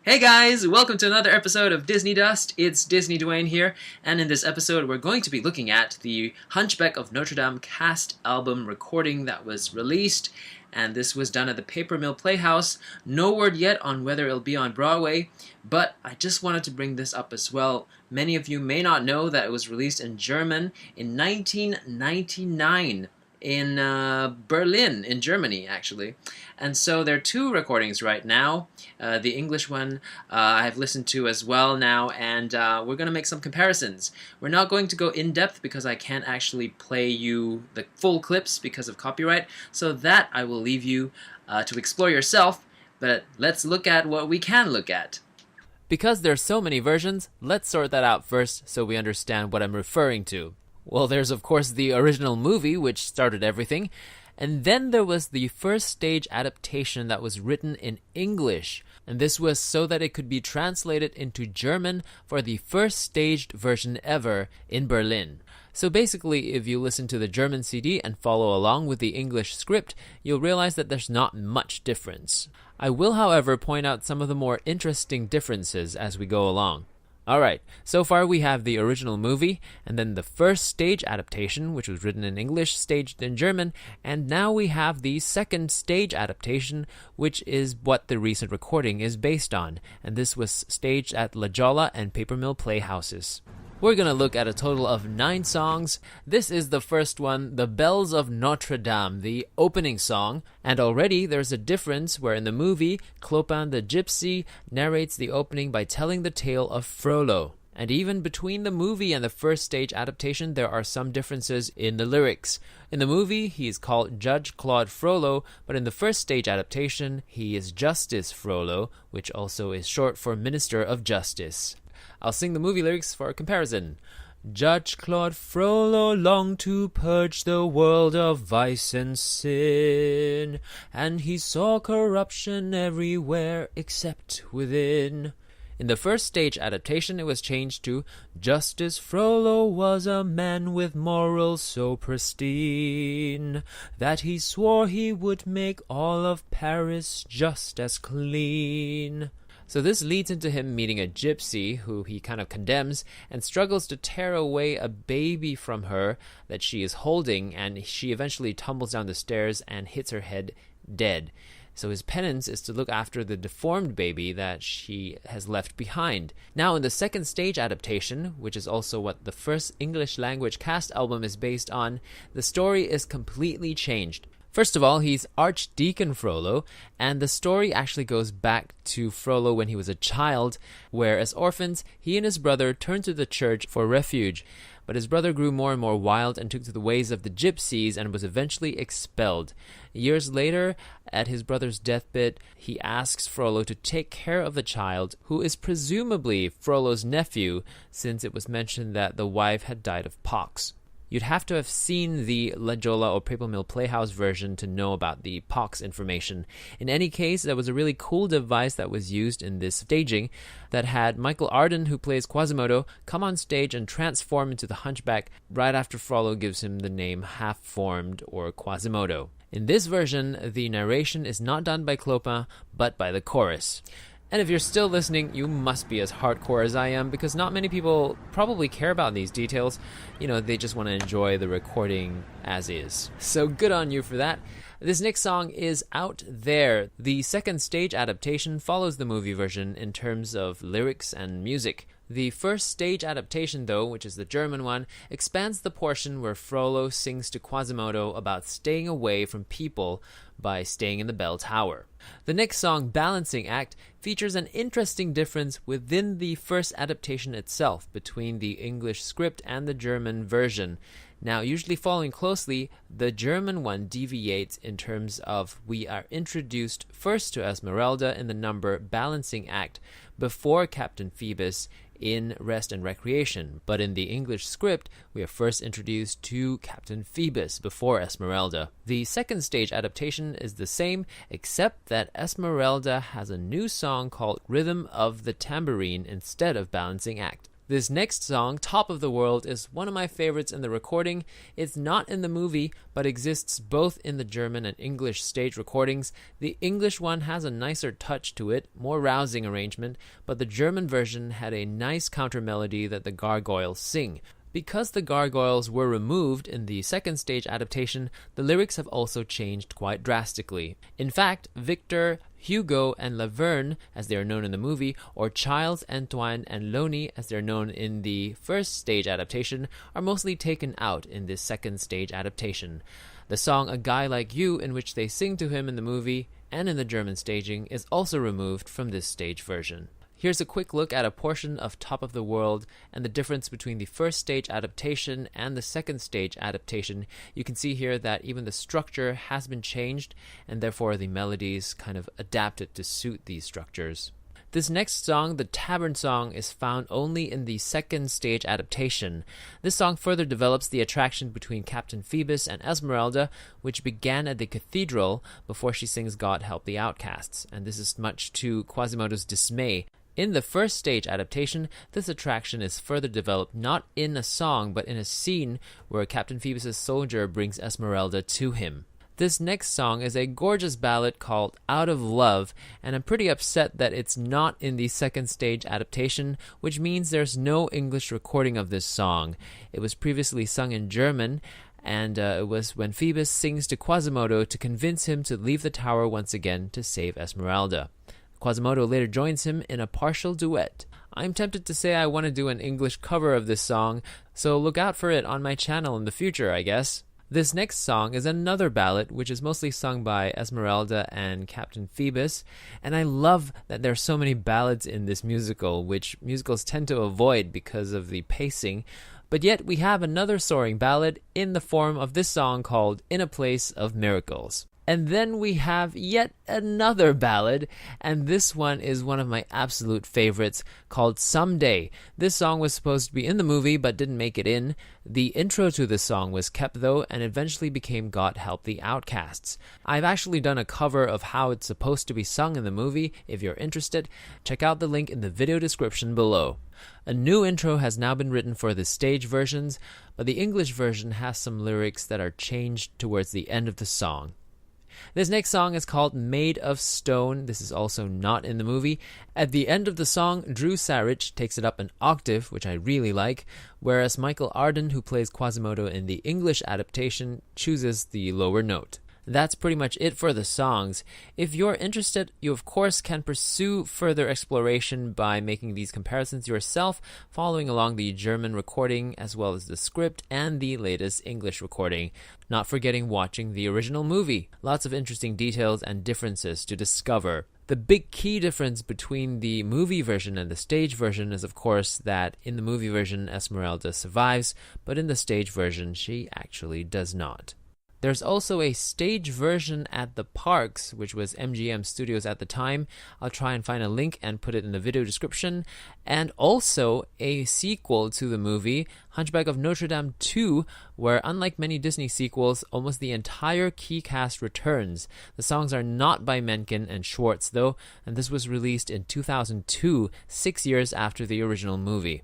Hey guys, welcome to another episode of Disney Dust. It's DisneyDwayne here, and in this episode we're going to be looking at the Hunchback of Notre Dame cast album recording that was released, and this was done at the Paper Mill Playhouse. No word yet on whether it'll be on Broadway, but I just wanted to bring this up as well. Many of you may not know that it was released in German in 1999. In Berlin, in Germany, actually. And so there are two recordings right now. The English one I've listened to as well now, and we're going to make some comparisons. We're not going to go in-depth because I can't actually play you the full clips because of copyright, so that I will leave you to explore yourself, but let's look at what we can look at. Because there's so many versions, let's sort that out first so we understand what I'm referring to. Well, there's of course the original movie, which started everything, and then there was the first stage adaptation that was written in English, and this was so that it could be translated into German for the first staged version ever in Berlin. So basically, if you listen to the German CD and follow along with the English script, you'll realize that there's not much difference. I will, however, point out some of the more interesting differences as we go along. Alright, so far we have the original movie, and then the first stage adaptation, which was written in English, staged in German, and now we have the second stage adaptation, which is what the recent recording is based on, and this was staged at La Jolla and Paper Mill Playhouses. We're going to look at a total of 9 songs. This is the first one, The Bells of Notre Dame, the opening song. And already there's a difference where in the movie, Clopin the Gypsy narrates the opening by telling the tale of Frollo. And even between the movie and the first stage adaptation, there are some differences in the lyrics. In the movie, he is called Judge Claude Frollo, but in the first stage adaptation, he is Justice Frollo, which also is short for Minister of Justice. I'll sing the movie lyrics for a comparison. Judge Claude Frollo longed to purge the world of vice and sin, and he saw corruption everywhere except within. In the first stage adaptation, it was changed to Justice Frollo was a man with morals so pristine that he swore he would make all of Paris just as clean. So this leads into him meeting a gypsy who he kind of condemns and struggles to tear away a baby from her that she is holding, and she eventually tumbles down the stairs and hits her head dead. So his penance is to look after the deformed baby that she has left behind. Now in the second stage adaptation, which is also what the first English language cast album is based on, the story is completely changed. First of all, he's Archdeacon Frollo, and the story actually goes back to Frollo when he was a child, where as orphans, he and his brother turned to the church for refuge. But his brother grew more and more wild and took to the ways of the gypsies and was eventually expelled. Years later, at his brother's deathbed, he asks Frollo to take care of the child, who is presumably Frollo's nephew, since it was mentioned that the wife had died of pox. You'd have to have seen the La Jolla or Paper Mill Playhouse version to know about the pox information. In any case, there was a really cool device that was used in this staging that had Michael Arden, who plays Quasimodo, come on stage and transform into the Hunchback right after Frollo gives him the name Half-Formed or Quasimodo. In this version, the narration is not done by Clopin, but by the chorus. And if you're still listening, you must be as hardcore as I am, because not many people probably care about these details. You know, they just want to enjoy the recording as is. So good on you for that. This next song is Out There. The second stage adaptation follows the movie version in terms of lyrics and music. The first stage adaptation, though, which is the German one, expands the portion where Frollo sings to Quasimodo about staying away from people by staying in the bell tower. The next song, Balancing Act, features an interesting difference within the first adaptation itself between the English script and the German version. Now, usually following closely, the German one deviates in terms of we are introduced first to Esmeralda in the number Balancing Act before Captain Phoebus in Rest and Recreation, but in the English script, we are first introduced to Captain Phoebus before Esmeralda. The second stage adaptation is the same, except that Esmeralda has a new song called Rhythm of the Tambourine instead of Balancing Act. This next song, Top of the World, is one of my favorites in the recording. It's not in the movie, but exists both in the German and English stage recordings. The English one has a nicer touch to it, more rousing arrangement, but the German version had a nice counter melody that the gargoyles sing. Because the gargoyles were removed in the second stage adaptation, the lyrics have also changed quite drastically. In fact, Victor, Hugo, and Laverne, as they are known in the movie, or Childs, Antoine, and Loney, as they're known in the first stage adaptation, are mostly taken out in this second stage adaptation. The song A Guy Like You, in which they sing to him in the movie and in the German staging, is also removed from this stage version. Here's a quick look at a portion of Top of the World and the difference between the first stage adaptation and the second stage adaptation. You can see here that even the structure has been changed, and therefore the melodies kind of adapted to suit these structures. This next song, the Tavern Song, is found only in the second stage adaptation. This song further develops the attraction between Captain Phoebus and Esmeralda, which began at the cathedral before she sings God Help the Outcasts, and this is much to Quasimodo's dismay. In the first stage adaptation, this attraction is further developed not in a song, but in a scene where Captain Phoebus' soldier brings Esmeralda to him. This next song is a gorgeous ballad called Out of Love, and I'm pretty upset that it's not in the second stage adaptation, which means there's no English recording of this song. It was previously sung in German, and it was when Phoebus sings to Quasimodo to convince him to leave the tower once again to save Esmeralda. Quasimodo later joins him in a partial duet. I'm tempted to say I want to do an English cover of this song, so look out for it on my channel in the future, I guess. This next song is another ballad, which is mostly sung by Esmeralda and Captain Phoebus, and I love that there are so many ballads in this musical, which musicals tend to avoid because of the pacing, but yet we have another soaring ballad in the form of this song called In a Place of Miracles. And then we have yet another ballad, and this one is one of my absolute favorites, called Someday. This song was supposed to be in the movie, but didn't make it in. The intro to this song was kept, though, and eventually became God Help the Outcasts. I've actually done a cover of how it's supposed to be sung in the movie. If you're interested, check out the link in the video description below. A new intro has now been written for the stage versions, but the English version has some lyrics that are changed towards the end of the song. This next song is called Made of Stone. This is also not in the movie. At the end of the song, Drew Sarich takes it up an octave, which I really like, whereas Michael Arden, who plays Quasimodo in the English adaptation, chooses the lower note. That's pretty much it for the songs. If you're interested, you of course can pursue further exploration by making these comparisons yourself, following along the German recording as well as the script and the latest English recording. Not forgetting watching the original movie. Lots of interesting details and differences to discover. The big key difference between the movie version and the stage version is, of course, that in the movie version Esmeralda survives, but in the stage version she actually does not. There's also a stage version at the parks, which was MGM Studios at the time. I'll try and find a link and put it in the video description. And also a sequel to the movie, Hunchback of Notre Dame 2, where unlike many Disney sequels, almost the entire key cast returns. The songs are not by Menken and Schwartz, though, and this was released in 2002, 6 years after the original movie.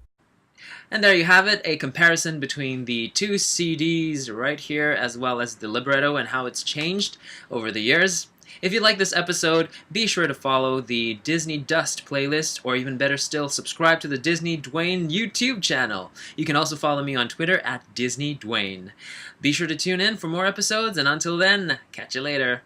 And there you have it, a comparison between the two CDs right here, as well as the libretto and how it's changed over the years. If you like this episode, be sure to follow the Disney Dust playlist, or even better still, subscribe to the DisneyDwayne YouTube channel. You can also follow me on Twitter at DisneyDwayne. Be sure to tune in for more episodes, and until then, catch you later.